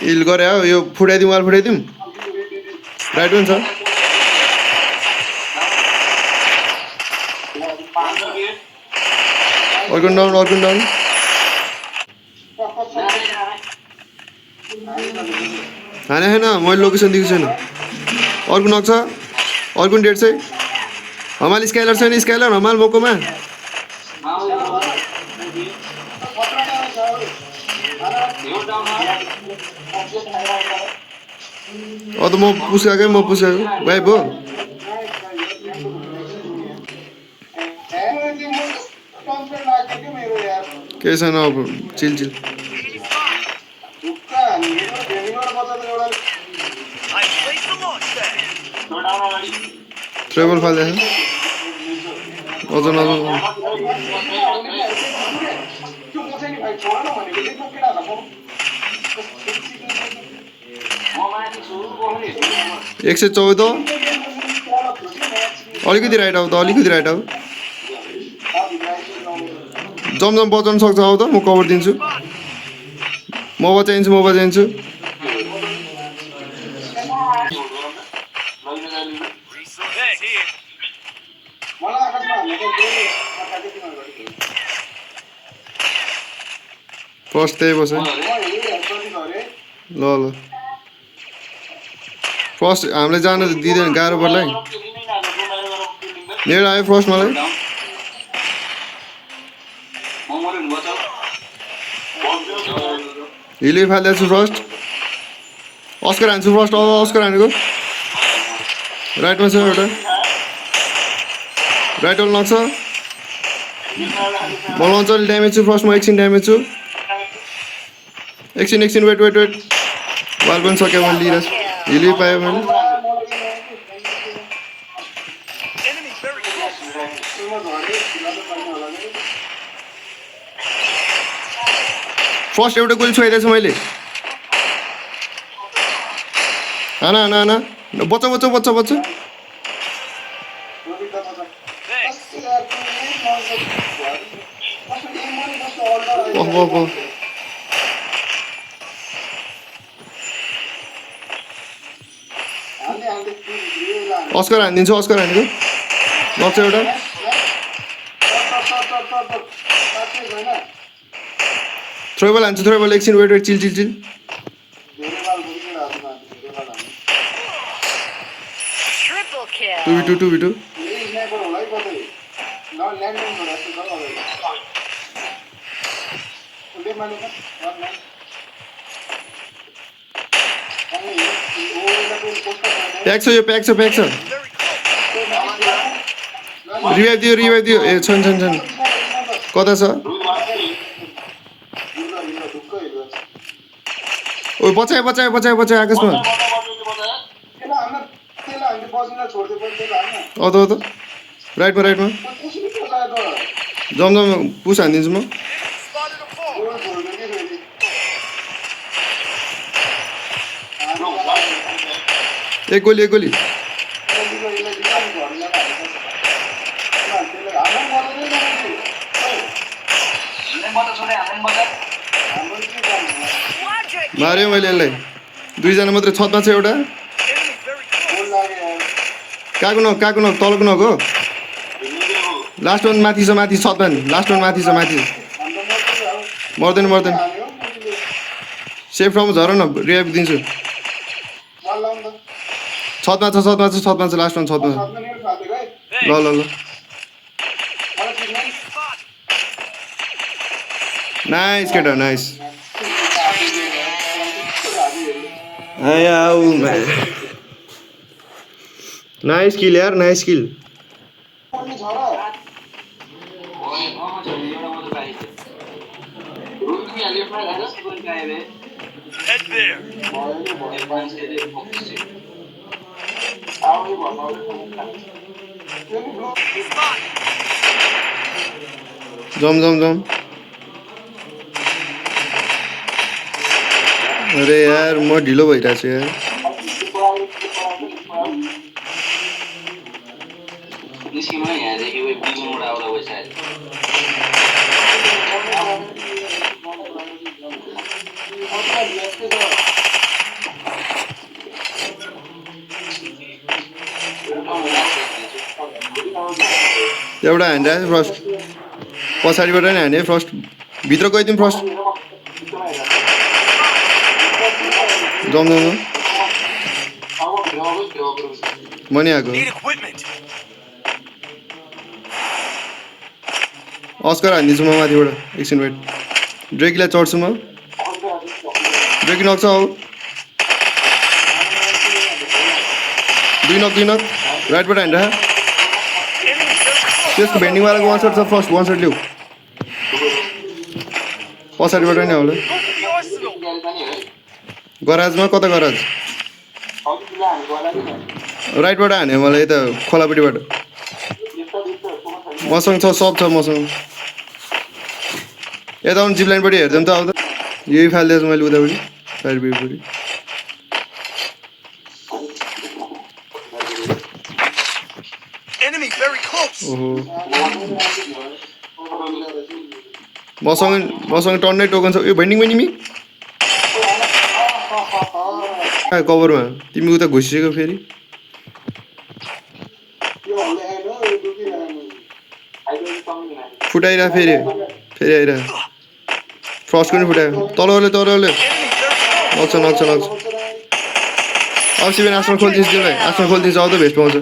Hill गरे हो यो फुटाइदिउँ वाल फुटाइदिउँ राइट हुन्छ अर्को डाउन हाने छैन मैले लोकेसन दिएको छैन अर्को नक्छ अर्को डेट चाहिँ हमाल स्काइलर छैन स्काइलर हमाल मोकोमा त म पुस्काएको भाइ भयो केही छैन अब चिल ट्रेबल फाल्दैछ अझ एक सय 14 अलिकति राइट आऊ त अलिकति राइट आऊ जमजम बचाउन सक्छ आऊ त म कभर दिन्छु म बचाइदिन्छु फर्स्ट त्यही बस ल फर्स्ट हामीलाई जान दिँदैन गाह्रो पर्ला नेड आयो फर्स्ट मलाई हिलै फालिदिएको छु फर्स्ट अस्कर हान्छु फर्स्ट अस्कर हानेको राइटमा छ एउटा राइट वाल लाग्छ म लन्च अलि ड्यामेज छु फर्स्ट म एकछिन ड्यामेज छु एकछिन वेट वाल पनि सक्यो मैले लिइरहेको छु हिलै पायो मैले फर्स्ट एउटा गोली छुइदिएको छु मैले हाना बच्चा अस्कर हानिदिन्छु अस्कर हानेको लक्ष्य एउटा थ्रोबल हान्छु थ्रोबल एकछिन वेट चिल 2v2 प्याक छ रिभाइभ दियो ए छन् कता छ ओ बचाए आकाशमा त राइटमा जमजम पुस हानिदिन्छु म एक गोली मार्यो मैले यसलाई दुईजना मात्रै छतमा छ एउटा कहाँको न तलको न हो लास्ट वान माथि छतमा लास्ट वान माथि मर्दैन सेफ ठाउँमा झर न रिभाइभ दिन्छु छतमा छ लास्ट वान छतमा ल नाइस केटा नाइस नाइस किल यार नाइस किल जम अरे यार म ढिलो भइरहेको छु यार एउटा हानिरहेको फर्स्ट पछाडिबाट नै हाने फर्स्ट भित्र गइदिउँ फर्स्ट जम जम म नि आएको अस्कर हानिदिन्छु म माथिबाट एकछिन वेट ड्रेकीलाई चढ्छु म ड्रेकी नक्छ हौ दुई नक राइटबाट हानिरह त्यसको भेन्डिङवालाको वान सर्ट छ फर्स्ट वान सर्ट लिऊ पछाडिबाट नै होला गराजमा कता गराज राइटबाट हान्यो मलाई यता खोलापट्टिबाट मसँग छ सब छ मसँग यता आउनु जिप लाइनपट्टि हेर्दै त आउँदा यही फालिदिएछ मैले उतापट्टि साइड बिपट्टि ओहो मसँग टन्नै टोकन छ यो भेन्डिङ बहिनी कभरमा तिमी उता घुसिसक्यो फेरि फुटाइरह फेरि आइरह फ्रस्टको नि फुटायो तलले नक्छ अब सिभेन आसमा खोलिदिन्छु तिमीलाई आसमा खोलिदिन्छु आउँदा भेस्ट पाउँछ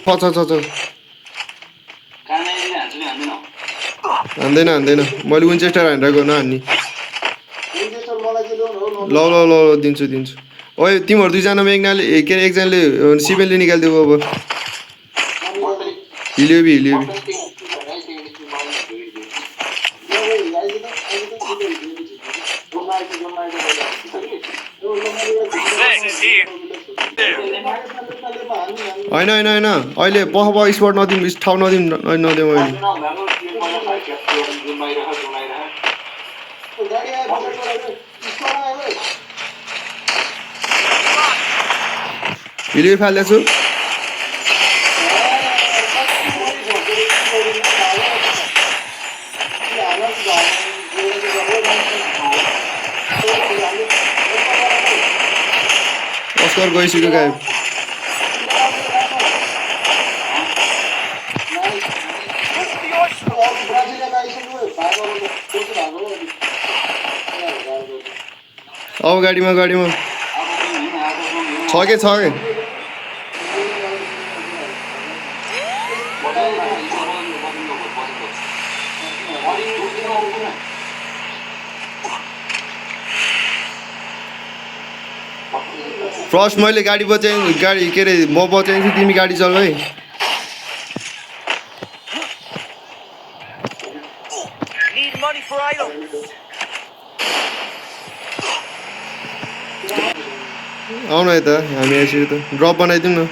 छ हान्दैन मैले विन्चेस्टर हानेर नहान्ने ल दिन्छु ओए तिमीहरू दुईजनामा एकजनाले सिभेनले निकालिदियो अब हिलियोबी होइन अहिले पख स्पट नदिउँ ठाउँ नदिउँ अहिले हिलियो फालिदिएको छु अस्कर गइसक्यो गायब अब गाडीमा छ के फर्स्ट मैले गाडी के अरे म बचाइन्छु तिमी गाडी चल है आउन यता हामी आइसक्यो त ड्रप बनाइदिउँ न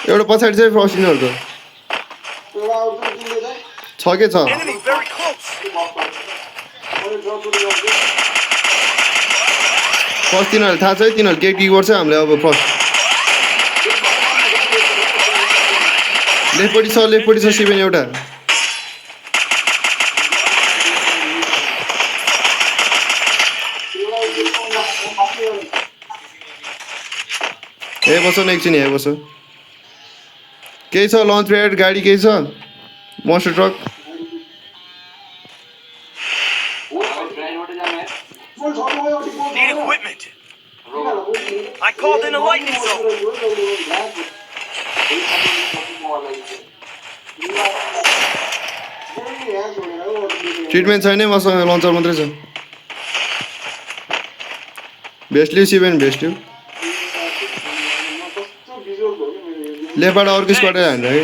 एउटा पछाडि चाहिँ फर्स्ट यिनीहरूको छ के छ फर्स्ट तिनीहरूले थाहा छ है तिनीहरू के गर्छ हामीले अब फर्स्ट लेफ्टपट्टि छ सिभेन एउटा बस न एकछिन बस केही छ लन्च प्याड गाडी केही छ मस्टर ट्रक ट्रिटमेन्ट छैन मसँग लन्चर मात्रै छ भेस्ट लिउ सिभेन भेस्ट लिउ लेफ्टबाट अर्को स्क्वाडै हान्छ है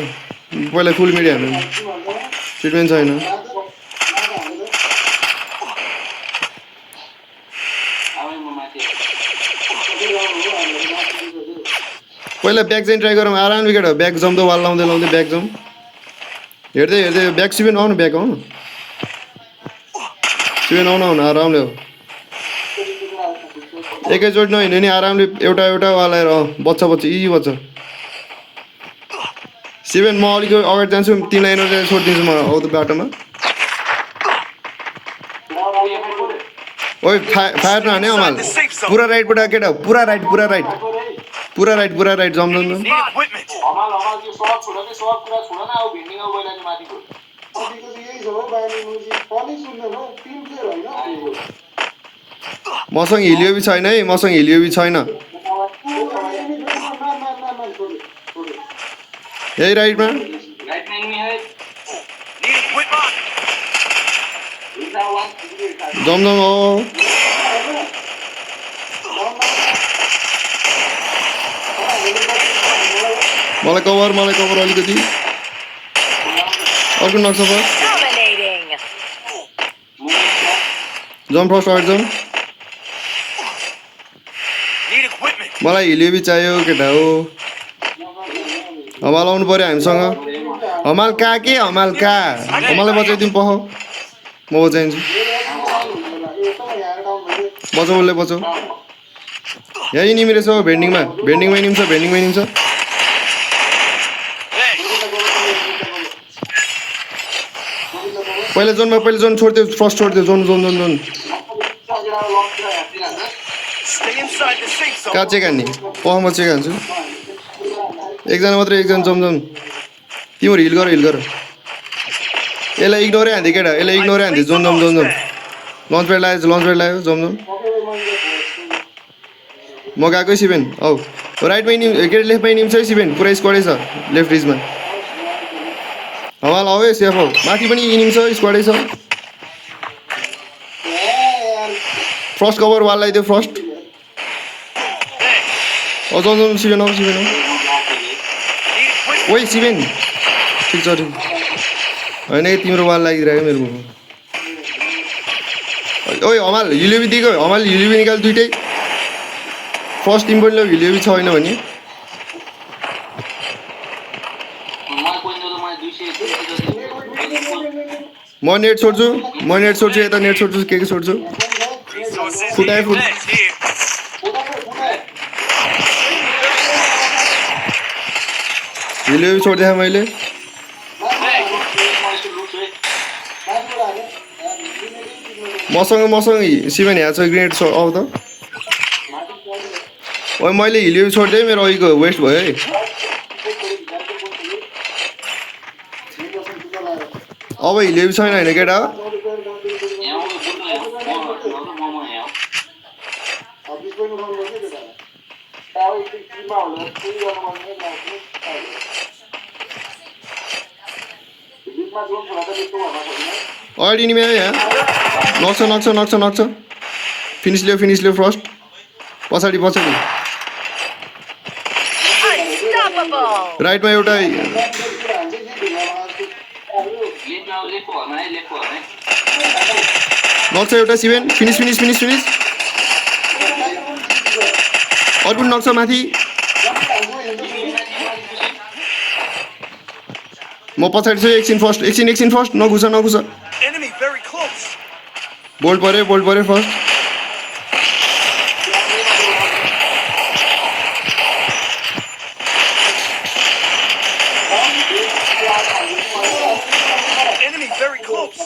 पहिला फुल मिडिया हान्नु ट्रिटमेन्ट छैन पहिला ब्याक चाहिँ ट्राई गरौँ आराम विकेट हो ब्याक जम्दो वाल लाउँदै ब्याक जम हेर्दै ब्याक सिभेन आउनु ब्याक आउनु सिभेन आउनु आरामले हो एकैचोटि नहिँड्यो नि आरामले एउटा वालाएर बच्चा इजी बच्चा सिभेन म अलिक अगाडि जान्छु तिमीलाई एनर्जी छोडिदिन्छु म आउँदो बाटोमा ओए फायर नहाने अमाल पुरा राइटबाट केटा पुरा राइट जम Need equipment. हमाल त्यो सब छोड के सब कुरा छोड न अब भिन्डिङ अब गइला माथिको अघिको चाहिँ यही छ हो बानी मुजी पनि सुन्दैन हो टिम प्लेयर हैन मसँग हिलियो छैन है मसँग हिलियो छैन यही राइटमा राइट एनिमी है Need equipment. जम हो मलाई कभर अलिकति अर्को नक्छ फर्स्ट Dominating. जम फर्स्ट अगाडि जम Need equipment. मलाई हिलियो चाहियो केटा हो हमाल आउनु पर्यो हामीसँग हमाल कहाँ के हमाल कहाँ हमाललाई बचाइदिउँ पख म बचाइदिन्छु बचाउ उसले बचाउ यही निमी रहेछ हो भेन्डिङमा निम्छ पहिला जोन छोडिदियो फर्स्ट छोडिदियो John Stay inside the safe zone. कहाँ चेक हान्ने पख म चेक हान्छु एकजना मात्रै एकजना जम तिम्रो हिल गर यसलाई इग्नोरै हान्थ्यो केटा जोन लन्च प्याड लाग्यो जम म गएकै सिभेन औ राइटमै निम के अरे लेफ्टमै निम्छ है सिभेन पुरै स्क्वाडै छ लेफ्ट रिजमा हवाल आऊ है सेफ हो माथि पनि निम्छ स्क्वाडै छ फर्स्ट कभर वाल लगाइदियो फर्स्ट जम सिभेन Need equipment. ओइ सिभेन ठिक छ होइन कि तिम्रो वाल लागिरहेको मेरो ओइ हमाल हिलियोबी दिएको हमाल हिलियोबी निकाल दुइटै फर्स्ट टिम पनि लो हिलियोबी छैन भने म नेट छोड्छु यता नेट छोड्छु के छोड्छु Resources Full needed full. less here. हिलियोबी छोडिदिएँ मैले मसँग सिभेन यहाँ छ ग्रेनेड छ आऊ त ओइ मैले हिलियोबी छोडिदिएँ मेरो अघिको वेस्ट भयो है अब हिलियोबी छैन होइन केटा अगाडि निमे यहाँ नक्छ फिनिस लियो फर्स्ट पछाडि Unstoppable. राइटमा एउटा नक्छ एउटा सिभेन फिनिस अर्को नक्छ माथि म पछाडि छु एकछिन फर्स्ट नघुस Enemy very close. बोल्ट पऱ्यो फर्स्ट Enemy very close.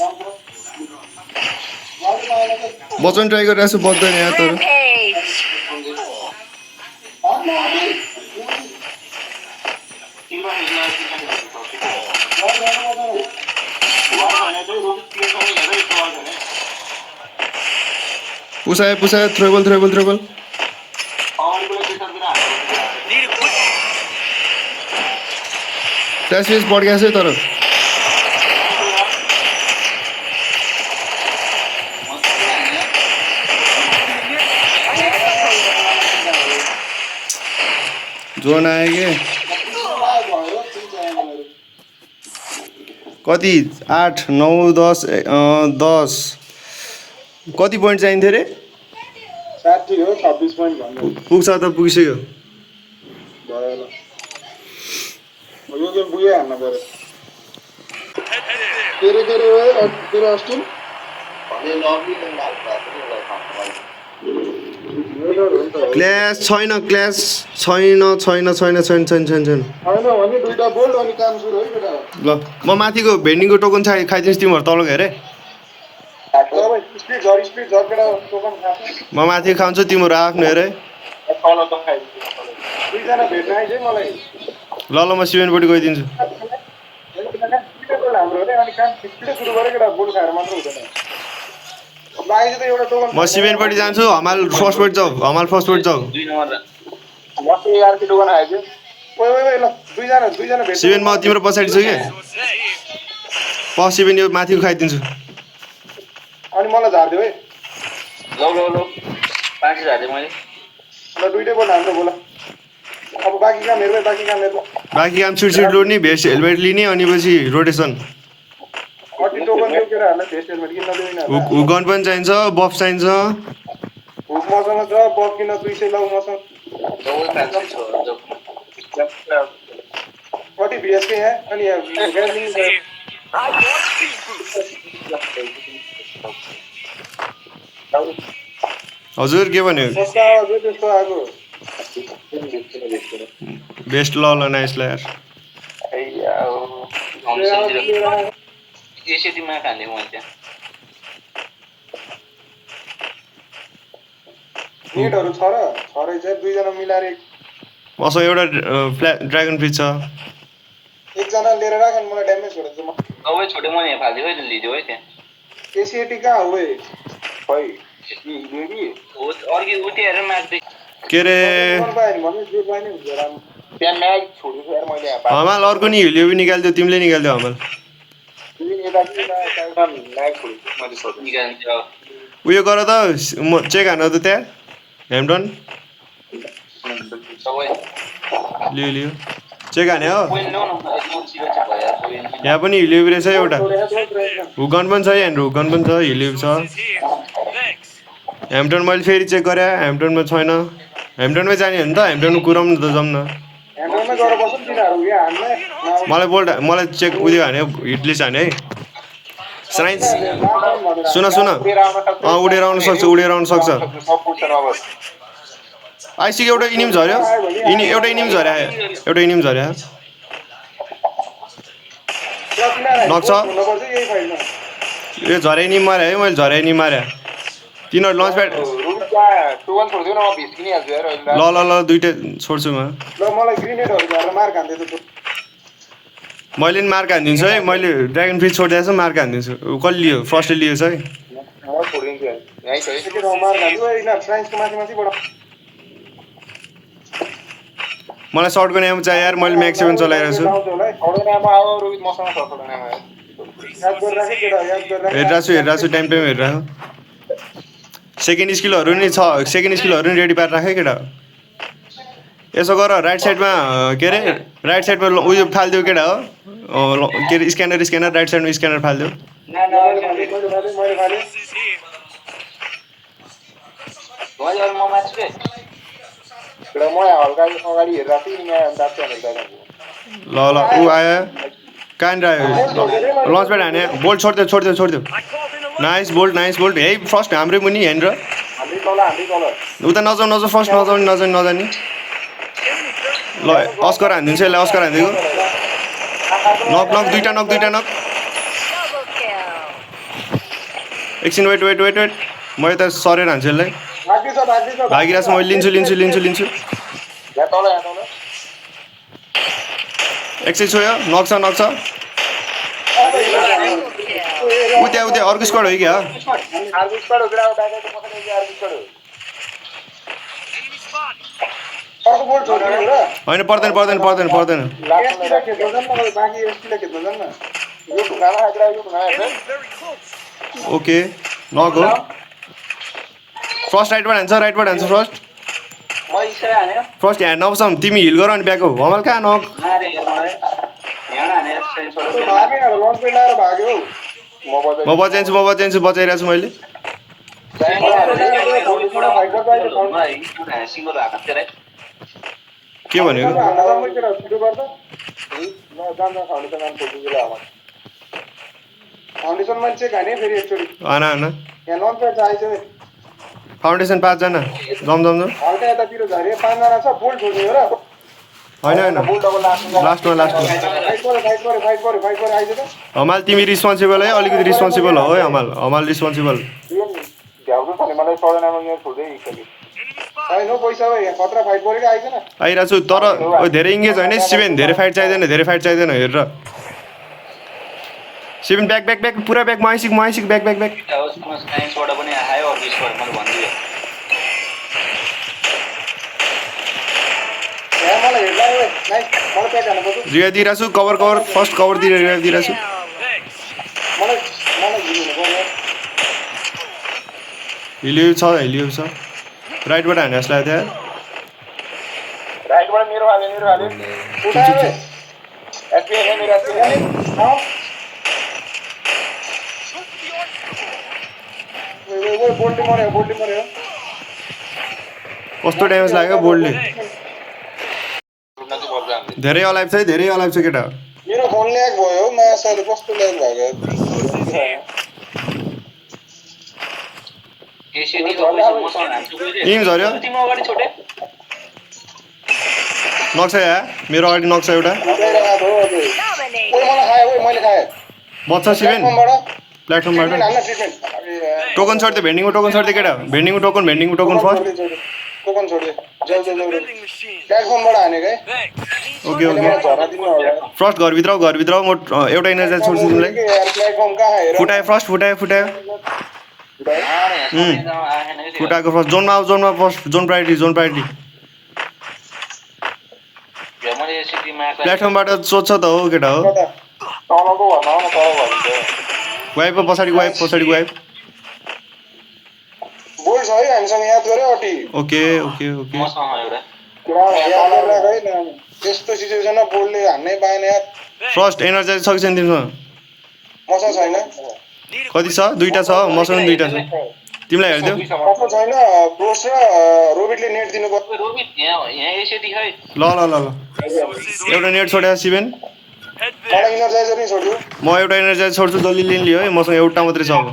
बचाउनु ट्राई गरिरहेको छु बच्दैन यहाँ तर Rampage. पुसायो थ्रोबल Need equipment. ट्यास पड्क्या छ तर जोन आयो के कति 8 9 10 10 कति पोइन्ट चाहिन्थ्यो रे 60 हो 26 पोइन्ट भन्नु पुग्छ त पुगिसक्यो भयो ल यो गेम बुया हान्न पर्यो Head there. Tere Austin clash छैन होइन भने दुईटा बोल्ड अनि काम सुरु है बेटा ल म माथिको भेन्डिङको टोकन खाइदिन्छु तिमीहरू तल गएर तपाईँ स्पिड झर केटा टोकन खान्छ म माथि खान्छु तिम्रो आफ्नो हेर है तल त खाइदिन्छ दुईजना भेट्न आइज है मलाई ल ल म सिमेन्टपट्टि गइदिन्छु हाम्रो रे अनि काम स्पिडै सुरु गरे केटा गोल खाएर मात्र हुँदैन ल आइज त एउटा टोकन म सिमेन्टपट्टि जान्छु हमाल फर्स्टपट्टि जाऊ हमाल फर्स्टपट्टि जाऊ मस्त यार के टोकन आइज ओइ ल दुईजना भेट्छ सिमेन्ट म तिम्रो पछाडि छु कि सिमेन्ट यो माथिको खाइदिन्छु अनि मलाई झार्दियो है लौ पाँच झार्दै मैले ल दुईटै बोल हाम्रो बोला अब बाँकी काम हेर्दै बाँकी काम छिटछिट लोड्ने भेस्ट हेलमेट लिने अनि पछि रोटेसन कति टोकन दियो केटाहरूलाई भेस्ट हेलमेट किन्न दिँदैन गन पनि चाहिन्छ बफ चाहिन्छ हुक मसँग छ बफ किन्न 200 लाउ मसँग कति भिएसके यहाँ अनि I want speed boost. हजुर के भन्यो सस्ता आवाज हो त्यस्तो आएको बेस्ट ल नाइस ल यार एसिटीमा खाने मैले त्यहाँ नेटहरू छ रहेछ दुईजना मिलाएर मसँग एउटा ड्रागन फिस छ एकजना लिएर राख अनि मलाई ड्यामेज छोडेछ म अब छोटे मैले यहाँ फाल्दियो है लिदियो है त्यहाँ एसिएटी कहाँ हो है खै अर्को उति हेरेर माग्दै के रे त्यहाँ म्याग छोडेको यार मैले यहाँ हमाल अर्को नि हिलियो पनि निकालिदियो तिमीले निकालिदियो हमाल म्याग छोडेको मैले सोधेँ निकाल्छ उयो गर त म चेक हान त त्यहाँ हेम्पटन सबै लियो लियो चेक हाने हो कोइन ल्याउन भयो यहाँ पनि हिलियो रहेछ एउटा हुगन पनि छ यहाँ हुगन पनि छ हिलियो छ Thanks. हेम्पटन मैले फेरि चेक गरेँ हेम्पटनमा छैन हेम्पटनमै जाने हो नि त हेम्पटनमा कुराउनु त जाउँ न ह्यान्डलमै गएर बस्छौँ तिनीहरू यहाँ हान्ने मलाई चेक उयो हाने हिटलिस्ट हाने है साइन्स सुन उडेर आउनु सक्छ आइसिक्यो एउटा इनिम झऱ्यो एउटा इनिम झऱ्यो नक्छ यो झरे नि मारे है मैले झरे नि मारे तिनीहरू लन्च प्याड ल दुइटै छोड्छु म मैले नि मार्क हानिदिन्छु है मैले ड्रागन फिस छोडिदिएको छु मार्क हानिदिन्छु कसले लियो फर्स्टले लियो है मलाई सर्टको एम चाहियो यार मैले म्याक्स 7 चलाइरहेको छु हेरिरहेको छु टाइम हेरिरहेको सेकेन्ड स्किलहरू नि छ सेकेन्ड स्किलहरू नि रेडी पारेर राखेँ केटा यसो गर राइट साइडमा के अरे राइट साइडमा उयो फालिदियो केटा हो के अरे स्क्यानर राइट साइडमा स्क्यानर फालिदियो ल ऊ आयो कहाँनिर आयो लन्च प्याड हाने बोल्ट छोडिदियो नाइस बोल्ट है फर्स्ट हाम्रै मुनि यहाँनिर उता नजाउँ फर्स्ट नजाने ल अस्कर हानिदिन्छु यसलाई अस्कर हानिदिएको नक दुईटा नक Double kill. एकछिन वेट म यता सरेर हान्छु यसलाई भागिरहेको छु मैले लिन्छु एकछिन छोयो नक्छ Double kill. उता अर्को स्क्वाड हो क्या होइन पर्दैन Enemy very close. ओके नक हो फर्स्ट राइटबाट हान्छ फर्स्ट ह्यान्ड नबसाउँ तिमी हिल गर अनि ब्याक हो हमाल कहाँ नक म बचाइदिन्छु बचाइरहेको छु मैले के भनेको फाउन्डेसन मैले चेक हाने फेरि एकचोटि आना यहाँ लन्च प्याड चाहिन्छ फाउन्डेसन 5 जना जम हल्का यतातिर झरे 5 जना छ बोल्ट छोड्ने हो र होइन होइन बुल डबल लास्टमा लास्टमा लास्टमा फाइट गरे आइज त हमाल तिमी रिस्पोन्सिबल है अलिकति रिस्पोन्सिबल हो है हमाल रिस्पोन्सिबल भ्याउनु छ भने मलाई सडनामा यहाँ छोड्दै हिँड्छ होइन पैसा हो यहाँ खतरा फाइट गरेको आइज न आइरहेको छु तर धेरै इङ्गेज होइन सिभेन धेरै फाइट चाहिँदैन हेरेर सिभेन ब्याक ब्याक ब्याक पुरा ब्याक माइसिक ब्याक ब्याक ब्याक साइन्सबाट पनि आयो अफिसबाट मैले भनिदिएँ यहाँ मलाई हेर्दा नाइस मलाई प्याक हाल्नु पर्छ रिया दिइरहेको छु कभर फर्स्ट कभर दिइरहेको छु मलाई घिर्नु पर्यो हिलियो छ राइटबाट हाने जस्तो लाग्यो त्यहाँ राइटबाट मेरो हाल्यो उठाए एसपी है मेरो एसपी वो बोल्टी मर्यो कस्तो ड्यामेज लाग्यो बोल्डले धेरै अलाइभ छ केटा मेरो फोन ल्याग भयो मासले कस्तो ल्याग भएको एसिडी को पैसा मसँग हान्छु गइरे टिम झर्यो तिम्रो अगाडि छोटे नक्सा मेरो अगाडि नक्सा एउटा Dominate. ओइ मलाई खाए ओइ मैले खाए बच्चा सिभेन प्लेटफर्मबाट हान्न ट्रिटमेन्ट टोकन सर्दै भेन्डिङको टोकन सर्दै केटा भेन्डिङको टोकन फर्स्ट टोकन छोड्दे जल Vending machine. प्लेटफर्मबाट हानेको है Thanks. ओके मलाई झरा दिनु होला फर्स्ट घरभित्र म एउटा एनर्जाइज छोड्छु तिमीलाई प्लेटफर्म कहाँ हेर फुटायो फुटाएको फर्स्ट जोनमा फर्स्ट जोन प्रायोरिटी मैले एसिडी मा प्लेटफर्मबाट सोध्छ त हो केटा हो तलको भन्न न तल भन्छ वाइपको पछाडि वाइप बोल्ड छ है हामीसँग याद गरे अटी ओके मसँग एउटा याद गरेर है न त्यस्तो सिचुएसनमा बोल्डले हान्नै पाएन यार फर्स्ट एनर्जाइज छ कि छैन तिमीसँग मसँग छैन कति छ दुईटा छ मसँग दुईटा छ तिमीलाई हेर्दियो मसँग छैन प्रोस र रोबिटले नेट दिनु पर्यो रोबिट यहाँ एसिडी है ल एउटा नेट छोड्या सिभेन Head मलाई there. इनर्जाइजर नि छोड्यो म एउटा एनर्जाइज छोड्छु जल्दी लियो है मसँग एउटा मात्रै छ अब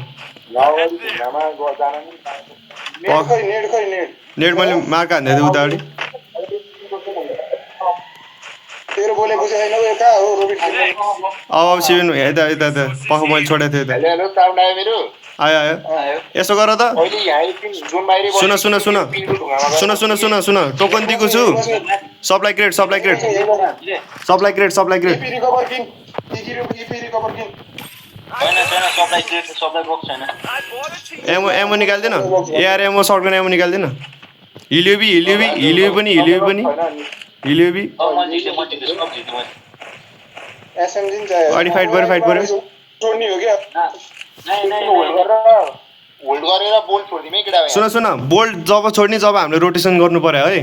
नेट नेट मैले मार्क हान्दै थिएँ उतापट्टि तेरो बोलेको छैन उ कहाँ हो रोबिट अब सिभेन यता पख मैले छोडेको थिएँ यता हेलो साउन्ड आयो मेरो आयो यसो गर त अहिले यहाँ एकछिन जुन बाहिर सुन टोकन दिएको छु सप्लाई क्रेट रिकभर किन इपी रिकभर किन छैन सप्लाई बक्स छैन I bought a team. एमो निकाल्दिन एआर एमो सर्टगन एमो निकाल्दिन हिलियो पनि अब मैले सब जित्नु एसएमजी नि चाहियो अगाडि फाइट गऱ्यो टोनी हो क्या होल्ड गरेर बोल छोड्दिमै केटा सुन बोल्ट जब छोड्ने जब हामीले रोटेसन गर्नु पर्यो है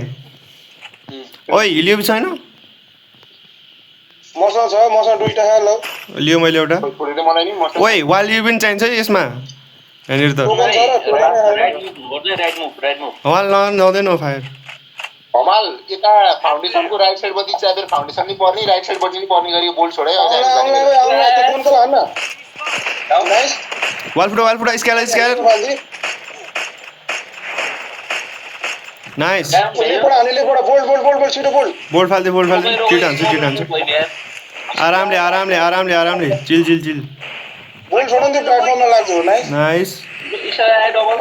ओइ हिलियो छैन मसँग दुईटा छ ल लियो मैले एउटा छोडेर मलाई नि मसँग ओइ वाल यु पनि चाहिन्छ है यसमा यहाँनिर त राइट मुभ वाल नहुँदैन फायर हमाल यता फाउन्डेसनको राइट साइडबाट चाहिँ फाउन्डेसन नि पर्ने राइट साइडबाट नि पर्ने गरी बोल छोडे नाइस वाल फुटा स्क्यालर नाइस बोल्ड छिटो बोल्ट फाल्दै किट हान्छ आरामले चिल बोल्ड छोड्नु त्यो प्लेटफर्ममा लाग्छ नाइस डबल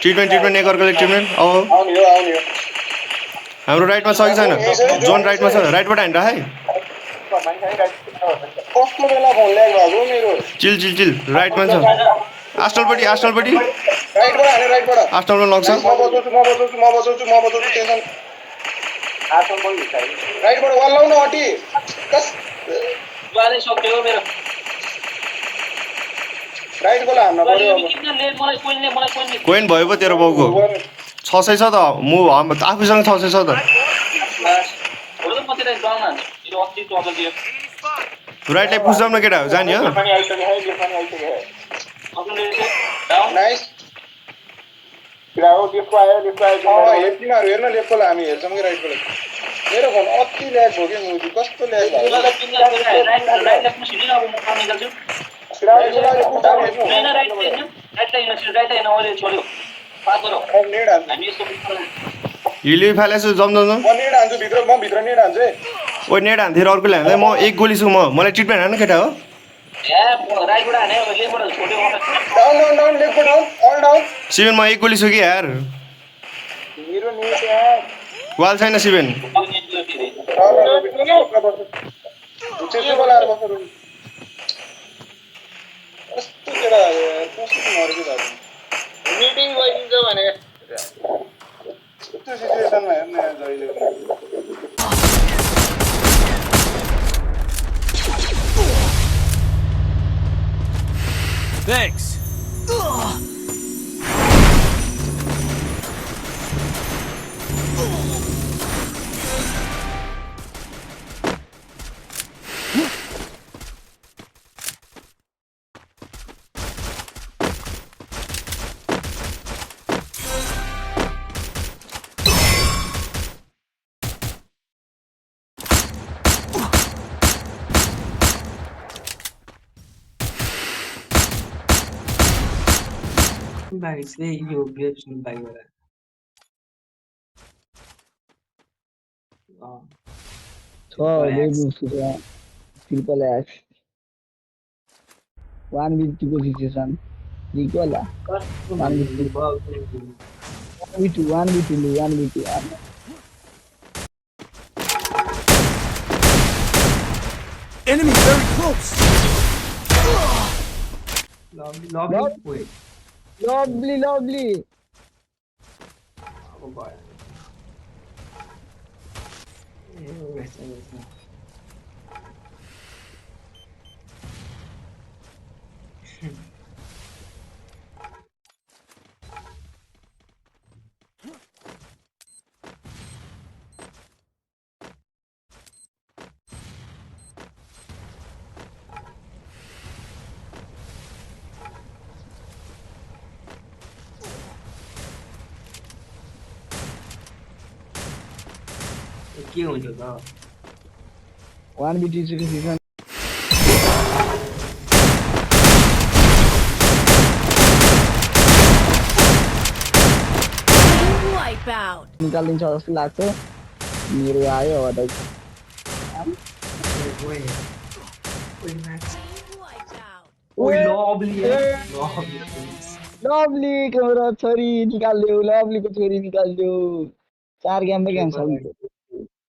ट्रिटमेन्ट एकअर्काले ट्रिटमेन्ट अब आउने हो हाम्रो राइटमा छ कि छैन जोन राइटमा छ राइटबाट हान्दा है कस्तो बेला फोन ल्याग भएको मेरो चिल राइटमा छ आस्टलपट्टि राइटबाट हाने राइटबाट आस्टलमा लग्छ म बचाउँछु टेन्सन राइटबाट वाल लाउन अटी कस वालै सक्यो मेरो राइटबाट हान्न पर्यो अब किन लेट मलाई कोइनले कोइन भयो पो तेरो बाउको 600 छ त आफूसँग 600 छ त बस म तेरो डाउन हान्छु यो अस्ति टोटल दियो राइटलाई पुश जाउँ न केटा हो जाने हो पनि आइसक्यो डाउन नाइस ग्राहक लेफ्टको आयो हेर्दिनहरु हेर्न लेफ्टकोलाई हामी हेर्छौँ कि राइटकोलाई मेरो फोन अति ल्याग भयो कि मुजी कस्तो ल्याग भयो राइट लेफ्टमा सिधै अब म काम निकाल्छु राइट लाइन ओले छोड्यो पास गरौ नेड हान्नु हामी यसो हिल फालेछु जम जम जम म नेड हान्छु भित्र म भित्र नेड हान्छु है ओ नेट हान्थेँ अर्कोले हान्दै म एक गोली छु मलाई ट्रिटमेन्ट हान्नु केटा हो राइटबाट हाने लेफ्टबाट छोड्यो down down down left down all down Shiven म एक गोली छु कि यार मेरो नेड यार वाल छैन शिवेन उच्चै बोलाएर बस्नु कस्तो केटा यार कस्तो मर्के दाजु मिटिङ गरिदिन्छ भने त्यो सिचुएसनमा हेर्न यार जहिले Thanks. Bag चाहिँ यो ग्रेप्स बाइकबाट ट्रिपल एक्स 1v2 को सिचुएसन ठीक होला 1v2 Enemy very close. लबली lovely अब भयो ए रहेछ के हुन्छ त 1v2 सिचुएसन Wipeout. निकालिन्छ जस्तो लाग्छ मेरो आयो अब त ओइ म्याक्स Wipeout. ओइ लबली लभली को छोरी निकाल्यो लभलीको छोरी निकाल्यो 4 गेममै क्यान्सल